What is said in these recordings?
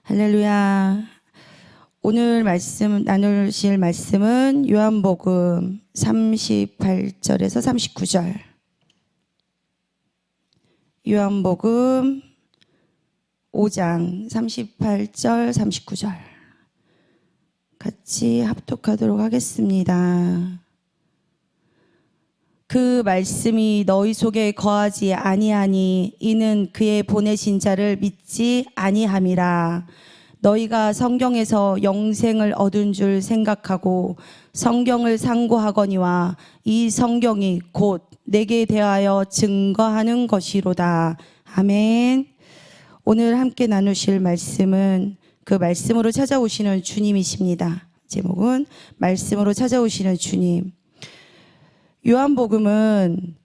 할렐루야. 오늘 나누실 말씀은 요한복음 38절에서 39절. 요한복음 5장 38절 39절 같이 합독하도록 하겠습니다. 그 말씀이 너희 속에 거하지 아니하니 이는 그의 보내신 자를 믿지 아니함이라. 너희가 성경에서 영생을 얻은 줄 생각하고 성경을 상고하거니와 이 성경이 곧 내게 대하여 증거하는 것이로다. 아멘. 오늘 함께 나누실 말씀은 그 말씀으로 찾아오시는 주님이십니다. 제목은 말씀으로 찾아오시는 주님. 요한복음은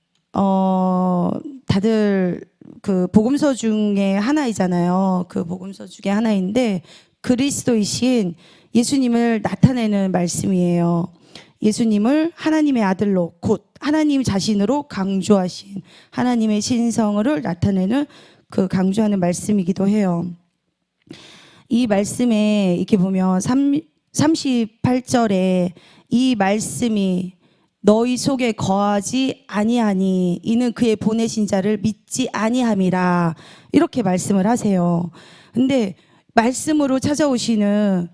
다들 그 복음서 중에 하나이잖아요. 그 복음서 중에 하나인데 그리스도이신 예수님을 나타내는 말씀이에요. 예수님을 하나님의 아들로 곧 하나님 자신으로 강조하신 하나님의 신성을 나타내는 그 강조하는 말씀이기도 해요. 이 말씀에 이렇게 보면 38절에 이 말씀이 너희 속에 거하지 아니하니 이는 그의 보내신 자를 믿지 아니함이라, 이렇게 말씀을 하세요. 근데 말씀으로 찾아오시는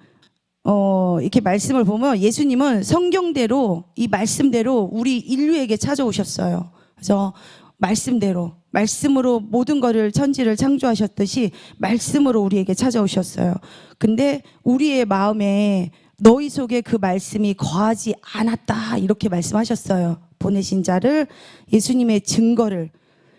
이렇게 말씀을 보면 예수님은 성경대로 이 말씀대로 우리 인류에게 찾아오셨어요. 그래서 말씀으로 모든 것을 천지를 창조하셨듯이 말씀으로 우리에게 찾아오셨어요. 근데 우리의 마음에 너희 속에 그 말씀이 거하지 않았다, 이렇게 말씀하셨어요. 보내신 자를, 예수님의 증거를.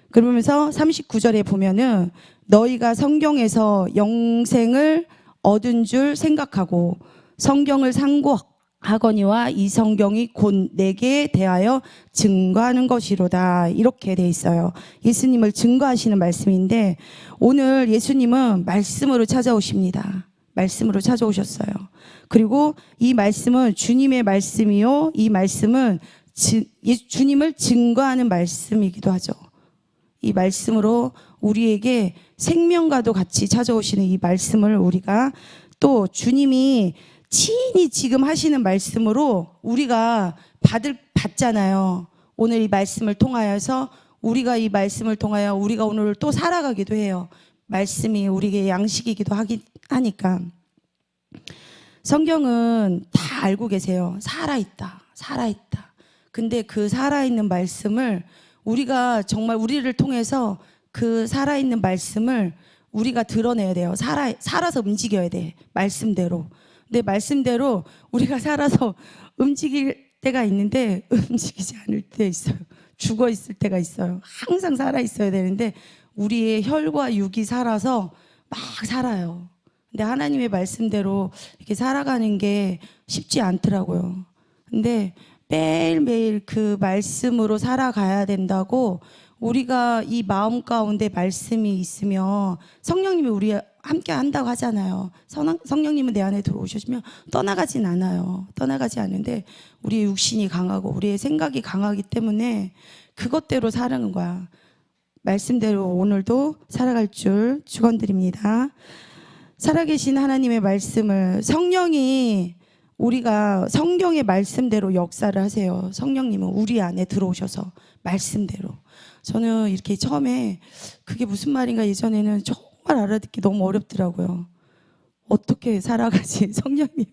그러면서 39절에 보면은 너희가 성경에서 영생을 얻은 줄 생각하고 성경을 상고하거니와 이 성경이 곧 내게 대하여 증거하는 것이로다, 이렇게 돼 있어요. 예수님을 증거하시는 말씀인데 오늘 예수님은 말씀으로 찾아오십니다. 말씀으로 찾아오셨어요. 그리고 이 말씀은 주님의 말씀이요, 이 말씀은 주님을 증거하는 말씀이기도 하죠. 이 말씀으로 우리에게 생명과도 같이 찾아오시는 이 말씀을 우리가 또 주님이 친히 지금 하시는 말씀으로 우리가 받잖아요. 오늘 이 말씀을 통하여서 우리가 이 말씀을 통하여 우리가 오늘 또 살아가기도 해요. 말씀이 우리에게 양식이기도 하니까. 성경은 다 알고 계세요. 살아있다. 근데 그 살아있는 말씀을 우리가 정말 우리를 통해서 그 살아있는 말씀을 우리가 드러내야 돼요. 살아서 움직여야 돼. 말씀대로. 근데 말씀대로 우리가 살아서 움직일 때가 있는데 움직이지 않을 때 있어요. 죽어 있을 때가 있어요. 항상 살아 있어야 되는데 우리의 혈과 육이 살아서 막 살아요. 근데 하나님의 말씀대로 이렇게 살아가는 게 쉽지 않더라고요. 근데 매일매일 그 말씀으로 살아가야 된다고, 우리가 이 마음 가운데 말씀이 있으면 성령님이 우리 함께 한다고 하잖아요. 성령님은 내 안에 들어오시면 떠나가진 않아요. 떠나가지 않는데 우리의 육신이 강하고 우리의 생각이 강하기 때문에 그것대로 살아가는 거야. 말씀대로 오늘도 살아갈 줄 축원드립니다. 살아계신 하나님의 말씀을, 성령이 우리가 성경의 말씀대로 역사를 하세요. 성령님은 우리 안에 들어오셔서 말씀대로. 저는 이렇게 처음에 그게 무슨 말인가 예전에는 정말 알아듣기 너무 어렵더라고요. 어떻게 살아가지 성령님.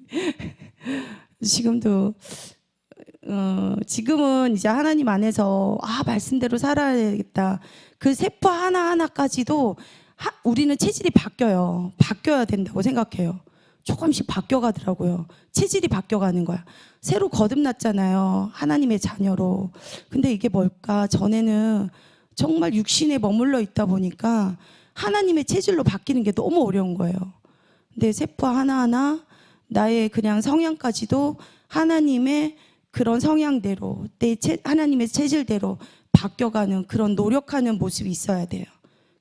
지금은 이제 하나님 안에서 말씀대로 살아야겠다. 그 세포 하나하나까지도 우리는 체질이 바뀌어야 된다고 생각해요. 조금씩 바뀌어가더라고요. 체질이 바뀌어가는 거야. 새로 거듭났잖아요. 하나님의 자녀로. 근데 이게 뭘까? 전에는 정말 육신에 머물러 있다 보니까 하나님의 체질로 바뀌는 게 너무 어려운 거예요. 근데 세포 하나하나, 나의 그냥 성향까지도 하나님의 그런 성향대로, 하나님의 체질대로 바뀌어가는 그런 노력하는 모습이 있어야 돼요.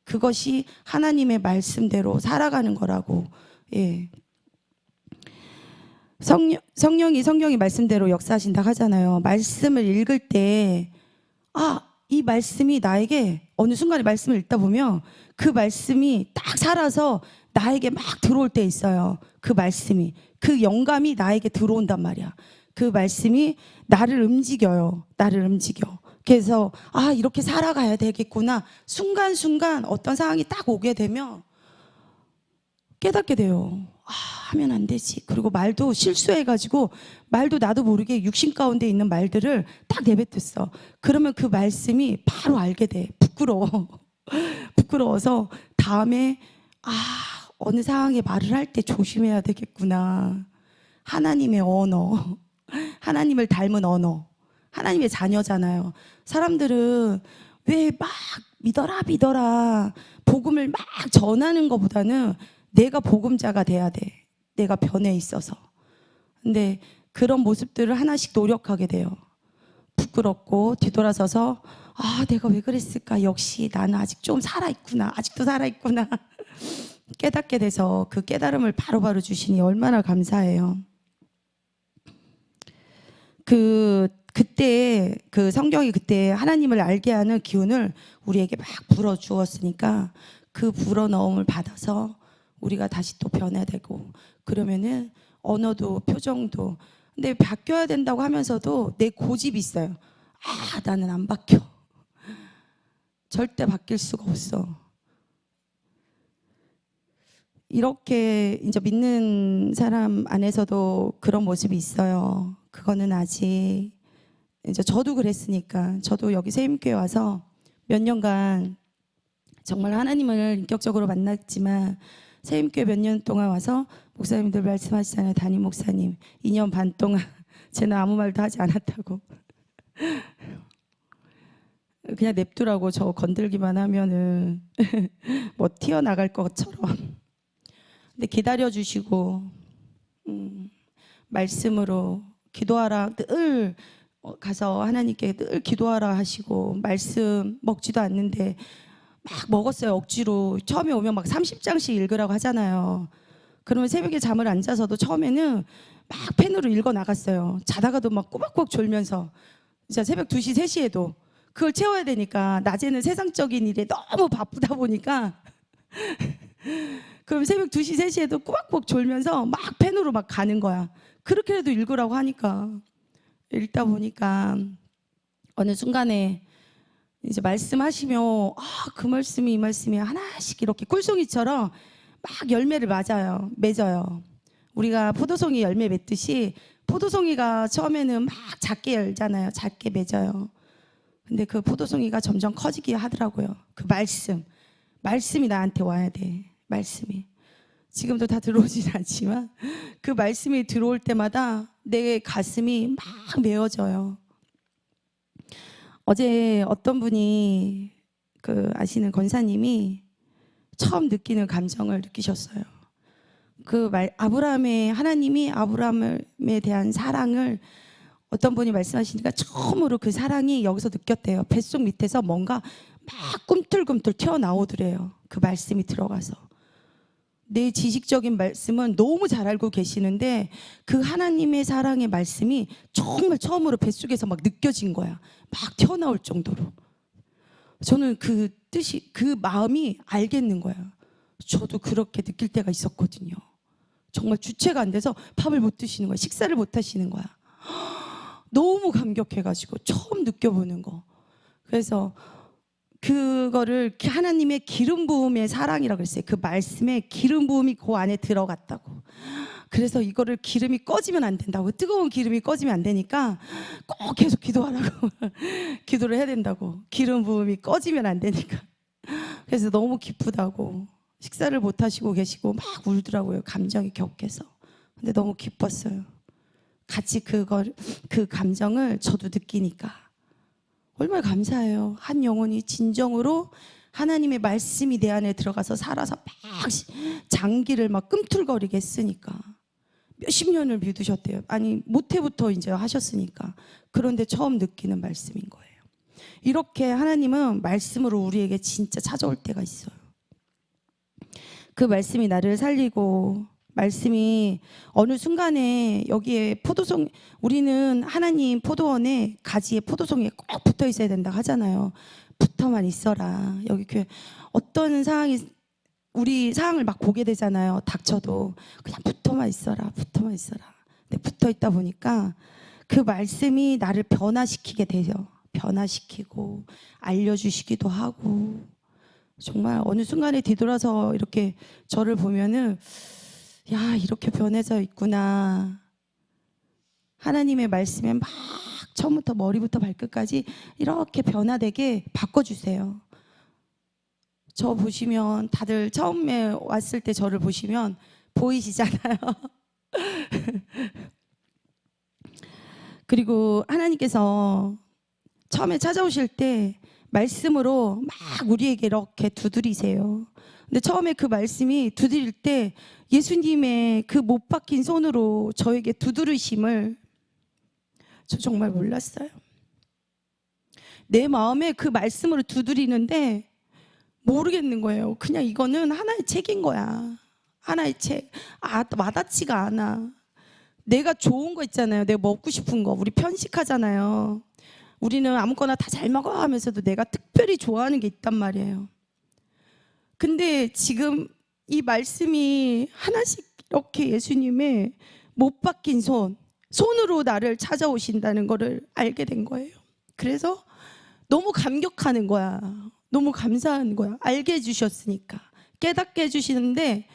그것이 하나님의 말씀대로 살아가는 거라고. 예. 성령이 말씀대로 역사하신다 하잖아요. 말씀을 읽을 때 이 말씀이 나에게 어느 순간에 말씀을 읽다 보면 그 말씀이 딱 살아서 나에게 막 들어올 때 있어요. 그 말씀이, 그 영감이 나에게 들어온단 말이야. 그 말씀이 나를 움직여요. 나를 움직여. 그래서 이렇게 살아가야 되겠구나. 순간순간 어떤 상황이 딱 오게 되면 깨닫게 돼요. 하면 안 되지. 그리고 말도 실수해가지고 말도 나도 모르게 육신 가운데 있는 말들을 딱 내뱉었어. 그러면 그 말씀이 바로 알게 돼. 부끄러워. 부끄러워서 다음에 어느 상황에 말을 할 때 조심해야 되겠구나. 하나님의 언어, 하나님을 닮은 언어, 하나님의 자녀잖아요. 사람들은 왜 막 믿어라 복음을 막 전하는 것보다는 내가 복음자가 돼야 돼. 내가 변해 있어서. 근데 그런 모습들을 하나씩 노력하게 돼요. 부끄럽고 뒤돌아서서 내가 왜 그랬을까? 역시 나는 아직 좀 살아있구나. 아직도 살아있구나. 깨닫게 돼서 그 깨달음을 바로바로 주시니 얼마나 감사해요. 그때 그 성경이 그때 하나님을 알게 하는 기운을 우리에게 막 불어 주었으니까 그 불어 넣음을 받아서 우리가 다시 또 변화되고 그러면은 언어도 표정도 근데 바뀌어야 된다고 하면서도 내 고집이 있어요. 나는 안 바뀌어. 절대 바뀔 수가 없어. 이렇게 이제 믿는 사람 안에서도 그런 모습이 있어요. 그거는 아직 이제 저도 그랬으니까 저도 여기 세임교회 와서 몇 년간 정말 하나님을 인격적으로 만났지만 세임교회 몇 년 동안 와서 목사님들 말씀하시잖아요. 담임 목사님 2년 반 동안 쟤는 아무 말도 하지 않았다고 그냥 냅두라고 저 건들기만 하면은 뭐 튀어나갈 것처럼 근데 기다려주시고 말씀으로 기도하라 늘 가서 하나님께 늘 기도하라 하시고 말씀 먹지도 않는데 막 먹었어요. 억지로. 처음에 오면 막 30장씩 읽으라고 하잖아요. 그러면 새벽에 잠을 안 자서도 처음에는 막 펜으로 읽어 나갔어요. 자다가도 막 꼬박꼬박 졸면서 진짜 새벽 2시, 3시에도 그걸 채워야 되니까 낮에는 세상적인 일에 너무 바쁘다 보니까 그럼 새벽 2시, 3시에도 꼬박꼬박 졸면서 막 펜으로 막 가는 거야. 그렇게라도 읽으라고 하니까 읽다 보니까 어느 순간에 이제 말씀하시면 그 말씀이 이 말씀이 하나씩 이렇게 꿀송이처럼 막 열매를 맺어요. 우리가 포도송이 열매 맺듯이 포도송이가 처음에는 막 작게 열잖아요. 작게 맺어요. 근데 그 포도송이가 점점 커지게 하더라고요. 그 말씀이 나한테 와야 돼. 말씀이 지금도 다 들어오진 않지만 그 말씀이 들어올 때마다 내 가슴이 막 메워져요. 어제 어떤 분이 그 아시는 권사님이 처음 느끼는 감정을 느끼셨어요. 그 하나님이 아브라함에 대한 사랑을 어떤 분이 말씀하시니까 처음으로 그 사랑이 여기서 느꼈대요. 뱃속 밑에서 뭔가 막 꿈틀꿈틀 튀어나오더래요. 그 말씀이 들어가서. 내 지식적인 말씀은 너무 잘 알고 계시는데 그 하나님의 사랑의 말씀이 정말 처음으로 뱃속에서 막 느껴진 거야. 막 튀어나올 정도로. 저는 그 뜻이, 그 마음이 알겠는 거야. 저도 그렇게 느낄 때가 있었거든요. 정말 주체가 안 돼서 밥을 못 드시는 거야. 식사를 못 하시는 거야. 너무 감격해가지고 처음 느껴보는 거. 그래서 그거를 하나님의 기름 부음의 사랑이라고 그랬어요. 그 말씀에 기름 부음이 그 안에 들어갔다고. 그래서 이거를 기름이 꺼지면 안 된다고. 뜨거운 기름이 꺼지면 안 되니까 꼭 계속 기도하라고. 기도를 해야 된다고. 기름 부음이 꺼지면 안 되니까. 그래서 너무 기쁘다고. 식사를 못 하시고 계시고 막 울더라고요. 감정이 격해서. 근데 너무 기뻤어요. 같이 그 감정을 저도 느끼니까. 얼마나 감사해요. 한 영혼이 진정으로 하나님의 말씀이 내 안에 들어가서 살아서 막 장기를 막 꿈틀거리게 했으니까. 몇십 년을 믿으셨대요. 아니 모태부터 이제 하셨으니까. 그런데 처음 느끼는 말씀인 거예요. 이렇게 하나님은 말씀으로 우리에게 진짜 찾아올 때가 있어요. 그 말씀이 나를 살리고 말씀이 어느 순간에 여기에 포도송, 우리는 하나님 포도원에 가지에 포도송이에 꼭 붙어 있어야 된다 하잖아요. 붙어만 있어라. 여기 교회 어떤 상황이, 우리 상황을 막 보게 되잖아요. 닥쳐도 그냥 붙어만 있어라, 붙어만 있어라. 근데 붙어 있다 보니까 그 말씀이 나를 변화시키게 돼요. 변화시키고 알려주시기도 하고, 정말 어느 순간에 뒤돌아서 이렇게 저를 보면은, 야, 이렇게 변해져 있구나. 하나님의 말씀에 막 처음부터 머리부터 발끝까지 이렇게 변화되게 바꿔주세요. 저 보시면 다들 처음에 왔을 때 저를 보시면 보이시잖아요. 그리고 하나님께서 처음에 찾아오실 때 말씀으로 막 우리에게 이렇게 두드리세요. 근데 처음에 그 말씀이 두드릴 때 예수님의 그 못 박힌 손으로 저에게 두드리심을 저 정말 몰랐어요. 내 마음에 그 말씀으로 두드리는데 모르겠는 거예요. 그냥 이거는 하나의 책인 거야. 하나의 책. 와닿지가 않아. 내가 좋은 거 있잖아요. 내가 먹고 싶은 거. 우리 편식하잖아요. 우리는 아무거나 다 잘 먹어 하면서도 내가 특별히 좋아하는 게 있단 말이에요. 근데 지금 이 말씀이 하나씩 이렇게 예수님의 못 박힌 손으로 나를 찾아오신다는 거를 알게 된 거예요. 그래서 너무 감격하는 거야. 너무 감사한 거야. 알게 해주셨으니까. 깨닫게 해주시는데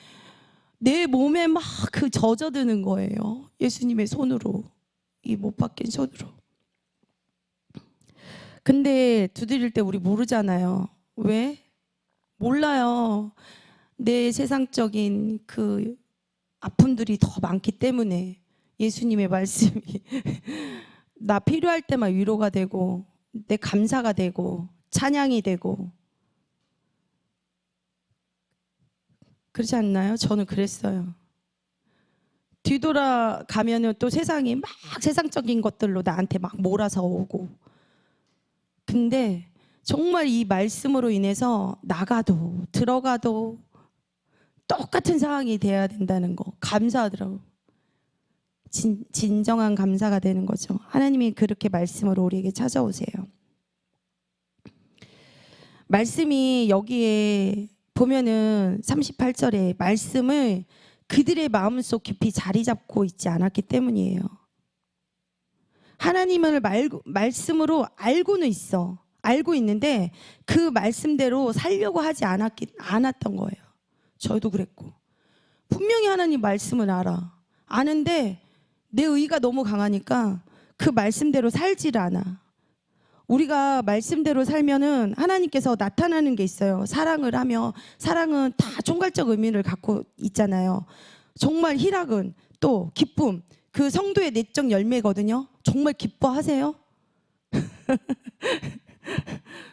내 몸에 막 그 젖어드는 거예요. 예수님의 손으로. 이 못 박힌 손으로. 근데 두드릴 때 우리 모르잖아요. 왜? 몰라요. 내 세상적인 그 아픔들이 더 많기 때문에 예수님의 말씀이 나 필요할 때만 위로가 되고 내 감사가 되고 찬양이 되고, 그렇지 않나요? 저는 그랬어요. 뒤돌아가면은 또 세상이 막 세상적인 것들로 나한테 막 몰아서 오고, 근데 정말 이 말씀으로 인해서 나가도 들어가도 똑같은 상황이 돼야 된다는 거 감사하더라고요. 진정한 감사가 되는 거죠. 하나님이 그렇게 말씀으로 우리에게 찾아오세요. 말씀이 여기에 보면은 38절에 말씀을 그들의 마음속 깊이 자리 잡고 있지 않았기 때문이에요. 하나님을 말씀으로 알고는 있어. 알고 있는데 그 말씀대로 살려고 하지 않았던 거예요. 저도 그랬고. 분명히 하나님 말씀을 알아. 아는데 내 의가 너무 강하니까 그 말씀대로 살지를 않아. 우리가 말씀대로 살면은 하나님께서 나타나는 게 있어요. 사랑을 하며, 사랑은 다 총괄적 의미를 갖고 있잖아요. 정말 희락은 또 기쁨, 그 성도의 내적 열매거든요. 정말 기뻐하세요?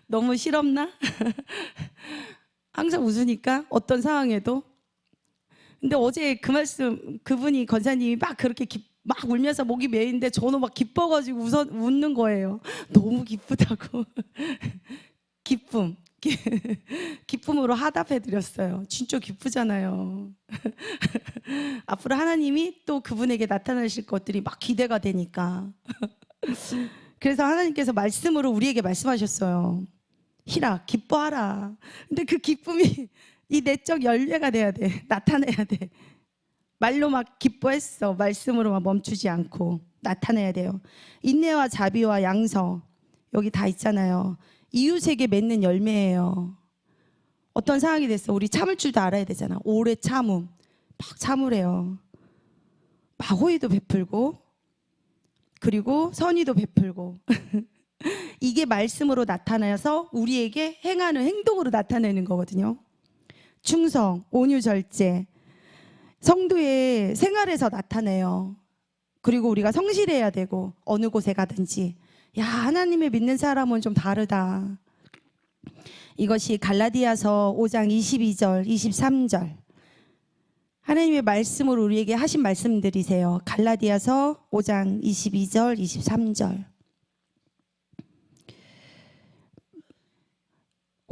너무 실없나? 항상 웃으니까 어떤 상황에도. 근데 어제 그 말씀, 그분이 권사님이 막 그렇게 막 울면서 목이 메인데 저는 막 기뻐가지고 웃는 거예요. 너무 기쁘다고. 기쁨. 기쁨으로 화답해드렸어요. 진짜 기쁘잖아요. 앞으로 하나님이 또 그분에게 나타나실 것들이 막 기대가 되니까. 그래서 하나님께서 말씀으로 우리에게 말씀하셨어요. 희락, 기뻐하라. 근데 그 기쁨이 이 내적 열매가 돼야 돼. 나타내야 돼. 말로 막 기뻐했어. 말씀으로만 멈추지 않고 나타내야 돼요. 인내와 자비와 양성, 여기 다 있잖아요. 이웃에게 맺는 열매예요. 어떤 상황이 됐어. 우리 참을 줄도 알아야 되잖아. 오래 참음. 막 참으래요. 막 호의도 베풀고, 그리고 선의도 베풀고. 이게 말씀으로 나타나서 우리에게 행하는 행동으로 나타내는 거거든요. 충성, 온유, 절제, 성도의 생활에서 나타내요. 그리고 우리가 성실해야 되고, 어느 곳에 가든지, 야, 하나님을 믿는 사람은 좀 다르다. 이것이 갈라디아서 5장 22절, 23절 하나님의 말씀으로 우리에게 하신 말씀들이세요. 갈라디아서 5장 22절, 23절.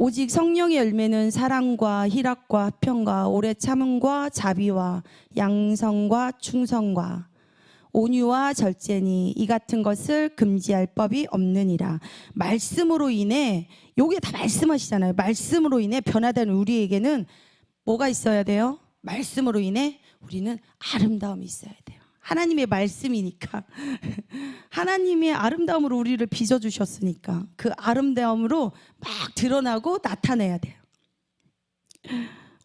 오직 성령의 열매는 사랑과 희락과 화평과 오래 참음과 자비와 양성과 충성과 온유와 절제니 이 같은 것을 금지할 법이 없느니라. 말씀으로 인해, 요게 다 말씀하시잖아요. 말씀으로 인해 변화되는 우리에게는 뭐가 있어야 돼요? 말씀으로 인해 우리는 아름다움이 있어야 돼요. 하나님의 말씀이니까 하나님의 아름다움으로 우리를 빚어주셨으니까 그 아름다움으로 막 드러나고 나타내야 돼요.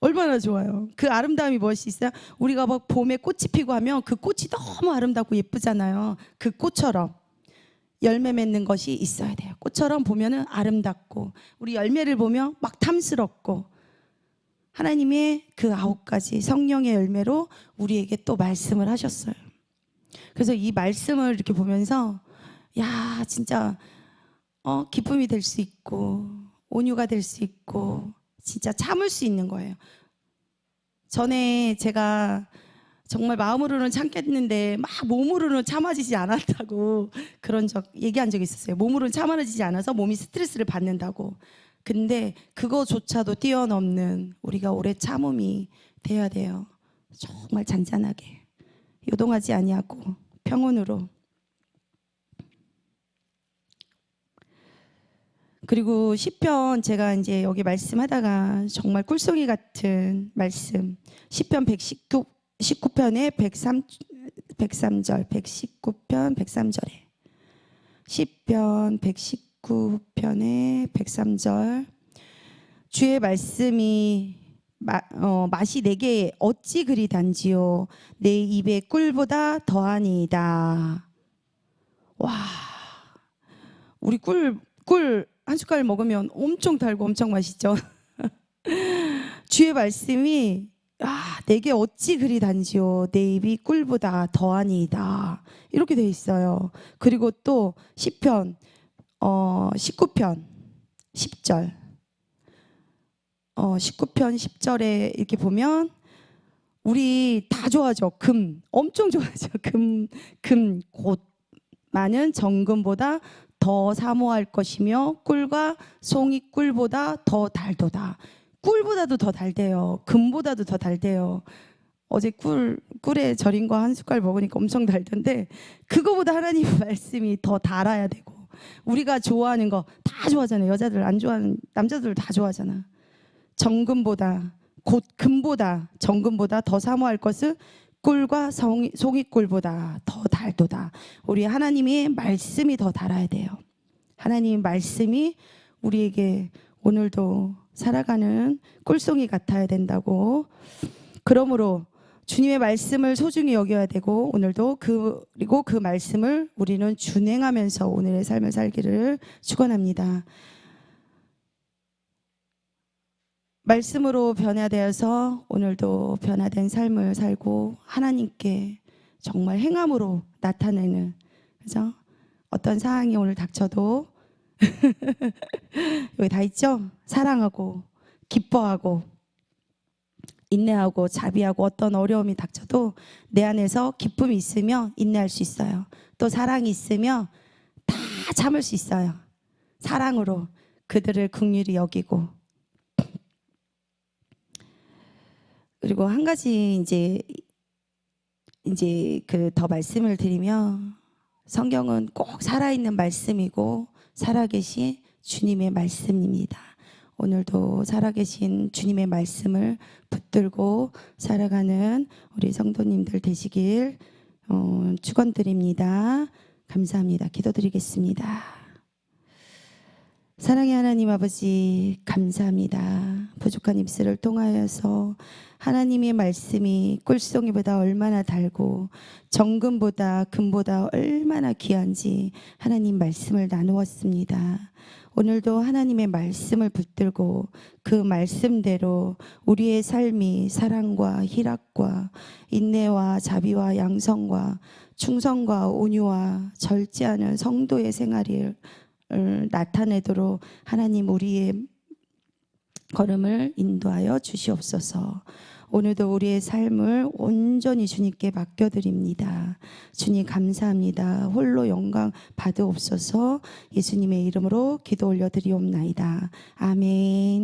얼마나 좋아요. 그 아름다움이 무엇이 있어요? 우리가 막 봄에 꽃이 피고 하면 그 꽃이 너무 아름답고 예쁘잖아요. 그 꽃처럼 열매 맺는 것이 있어야 돼요. 꽃처럼 보면은 아름답고 우리 열매를 보면 막 탐스럽고 하나님의 그 9가지 성령의 열매로 우리에게 또 말씀을 하셨어요. 그래서 이 말씀을 이렇게 보면서 야 진짜 기쁨이 될 수 있고 온유가 될 수 있고 진짜 참을 수 있는 거예요. 전에 제가 정말 마음으로는 참겠는데 막 몸으로는 참아지지 않았다고 그런 얘기한 적이 있었어요. 몸으로는 참아지지 않아서 몸이 스트레스를 받는다고. 근데 그거조차도 뛰어넘는 우리가 오래 참음이 돼야 돼요. 정말 잔잔하게 요동하지 아니하고 평온으로. 그리고 시편 제가 이제 여기 말씀하다가 정말 꿀송이 같은 말씀 시편 119편의 103절 119편 103절에 시편 119편의 103절 주의 말씀이 맛이 내게 어찌 그리 단지요 내 입에 꿀보다 더하니이다. 와 우리 꿀 한 숟갈 먹으면 엄청 달고 엄청 맛있죠. 주의 말씀이 내게 어찌 그리 단지요 내 입이 꿀보다 더하니이다 이렇게 돼 있어요. 그리고 또 시편 19편 10절 19편 10절에 이렇게 보면 우리 다 좋아하죠. 금 엄청 좋아하죠. 금 곧 많은 정금보다 더 사모할 것이며 꿀과 송이 꿀보다 더 달도다. 꿀보다도 더 달대요. 금보다도 더 달대요. 어제 꿀에 절인 거 한 숟갈 먹으니까 엄청 달던데 그거보다 하나님의 말씀이 더 달아야 되고 우리가 좋아하는 거 다 좋아하잖아요. 여자들 안 좋아하는 남자들 다 좋아하잖아. 정금보다 곧 금보다 정금보다 더 사모할 것은 꿀과 송이 꿀보다 더 달도다. 우리 하나님의 말씀이 더 달아야 돼요. 하나님의 말씀이 우리에게 오늘도 살아가는 꿀송이 같아야 된다고. 그러므로 주님의 말씀을 소중히 여겨야 되고 오늘도 그리고 그 말씀을 우리는 준행하면서 오늘의 삶을 살기를 축원합니다. 말씀으로 변화되어서 오늘도 변화된 삶을 살고 하나님께 정말 행함으로 나타내는 그죠? 어떤 상황이 오늘 닥쳐도 여기 다 있죠? 사랑하고 기뻐하고 인내하고 자비하고 어떤 어려움이 닥쳐도 내 안에서 기쁨이 있으면 인내할 수 있어요. 또 사랑이 있으면 다 참을 수 있어요. 사랑으로 그들을 긍휼히 여기고. 그리고 한 가지 이제 그 더 말씀을 드리면 성경은 꼭 살아있는 말씀이고 살아계신 주님의 말씀입니다. 오늘도 살아계신 주님의 말씀을 붙들고 살아가는 우리 성도님들 되시길 축원드립니다. 감사합니다. 기도드리겠습니다. 사랑의 하나님 아버지 감사합니다. 부족한 입술을 통하여서 하나님의 말씀이 꿀송이보다 얼마나 달고 정금보다 금보다 얼마나 귀한지 하나님 말씀을 나누었습니다. 오늘도 하나님의 말씀을 붙들고 그 말씀대로 우리의 삶이 사랑과 희락과 인내와 자비와 양성과 충성과 온유와 절제하는 성도의 생활을 나타내도록 하나님 우리의 걸음을 인도하여 주시옵소서. 오늘도 우리의 삶을 온전히 주님께 맡겨드립니다. 주님 감사합니다. 홀로 영광 받으옵소서. 예수님의 이름으로 기도 올려드리옵나이다. 아멘.